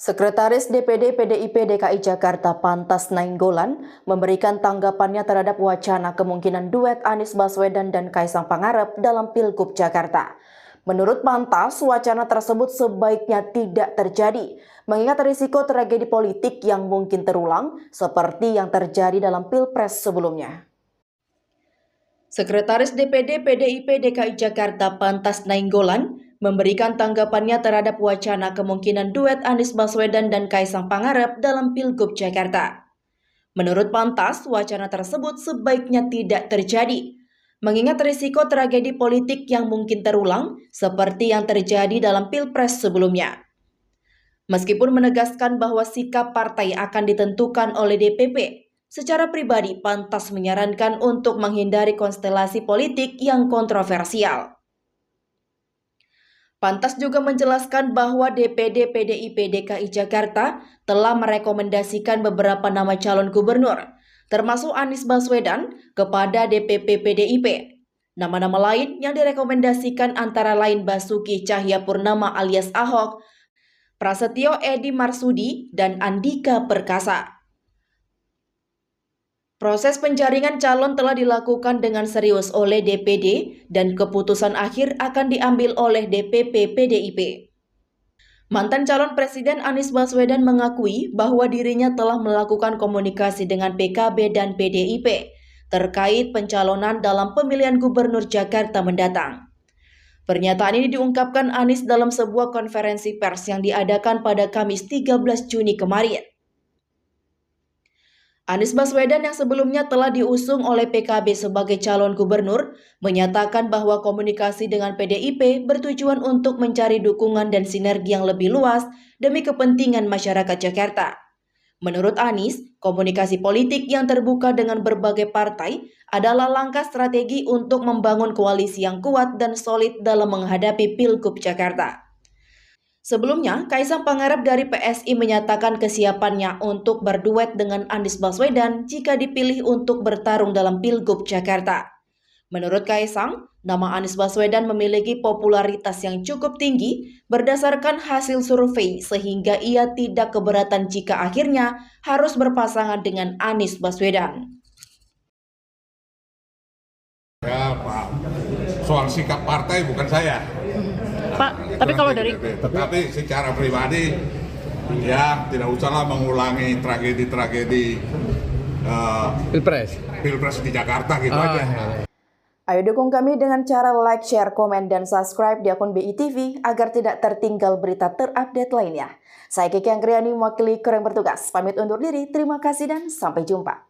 Sekretaris DPD PDIP DKI Jakarta Pantas Nainggolan memberikan tanggapannya terhadap wacana kemungkinan duet Anies Baswedan dan Kaisang Pangarep dalam Pilgub Jakarta. Menurut Pantas, wacana tersebut sebaiknya tidak terjadi, mengingat risiko tragedi politik yang mungkin terulang seperti yang terjadi dalam Pilpres sebelumnya. Sekretaris DPD PDIP DKI Jakarta Pantas Nainggolan memberikan tanggapannya terhadap wacana kemungkinan duet Anies Baswedan dan Kaisang Pangarep dalam Pilgub Jakarta. Menurut Pantas, wacana tersebut sebaiknya tidak terjadi, mengingat risiko tragedi politik yang mungkin terulang seperti yang terjadi dalam Pilpres sebelumnya. Meskipun menegaskan bahwa sikap partai akan ditentukan oleh DPP, secara pribadi Pantas menyarankan untuk menghindari konstelasi politik yang kontroversial. Pantas juga menjelaskan bahwa DPD PDIP DKI Jakarta telah merekomendasikan beberapa nama calon gubernur, termasuk Anies Baswedan, kepada DPP PDIP. Nama-nama lain yang direkomendasikan antara lain Basuki Cahayapurnama alias Ahok, Prasetyo Edi Marsudi, dan Andika Perkasa. Proses penjaringan calon telah dilakukan dengan serius oleh DPD dan keputusan akhir akan diambil oleh DPP PDIP. Mantan calon Presiden Anies Baswedan mengakui bahwa dirinya telah melakukan komunikasi dengan PKB dan PDIP terkait pencalonan dalam pemilihan gubernur Jakarta mendatang. Pernyataan ini diungkapkan Anies dalam sebuah konferensi pers yang diadakan pada Kamis 13 Juni kemarin. Anies Baswedan yang sebelumnya telah diusung oleh PKB sebagai calon gubernur menyatakan bahwa komunikasi dengan PDIP bertujuan untuk mencari dukungan dan sinergi yang lebih luas demi kepentingan masyarakat Jakarta. Menurut Anies, komunikasi politik yang terbuka dengan berbagai partai adalah langkah strategi untuk membangun koalisi yang kuat dan solid dalam menghadapi Pilgub Jakarta. Sebelumnya, Kaisang Pangarep dari PSI menyatakan kesiapannya untuk berduet dengan Anies Baswedan jika dipilih untuk bertarung dalam Pilgub Jakarta. Menurut Kaisang, nama Anies Baswedan memiliki popularitas yang cukup tinggi berdasarkan hasil survei sehingga ia tidak keberatan jika akhirnya harus berpasangan dengan Anies Baswedan. Ya, Pak, soal sikap partai bukan saya. Pak, tapi kalau dari... Tetapi secara pribadi, ya tidak usahlah mengulangi tragedi-tragedi Pilpres di Jakarta gitu aja. Ayo dukung kami dengan cara like, share, komen, dan subscribe di akun BITV agar tidak tertinggal berita terupdate lainnya. Saya Kiki Anggriani, mewakili kru yang bertugas. Pamit undur diri, terima kasih dan sampai jumpa.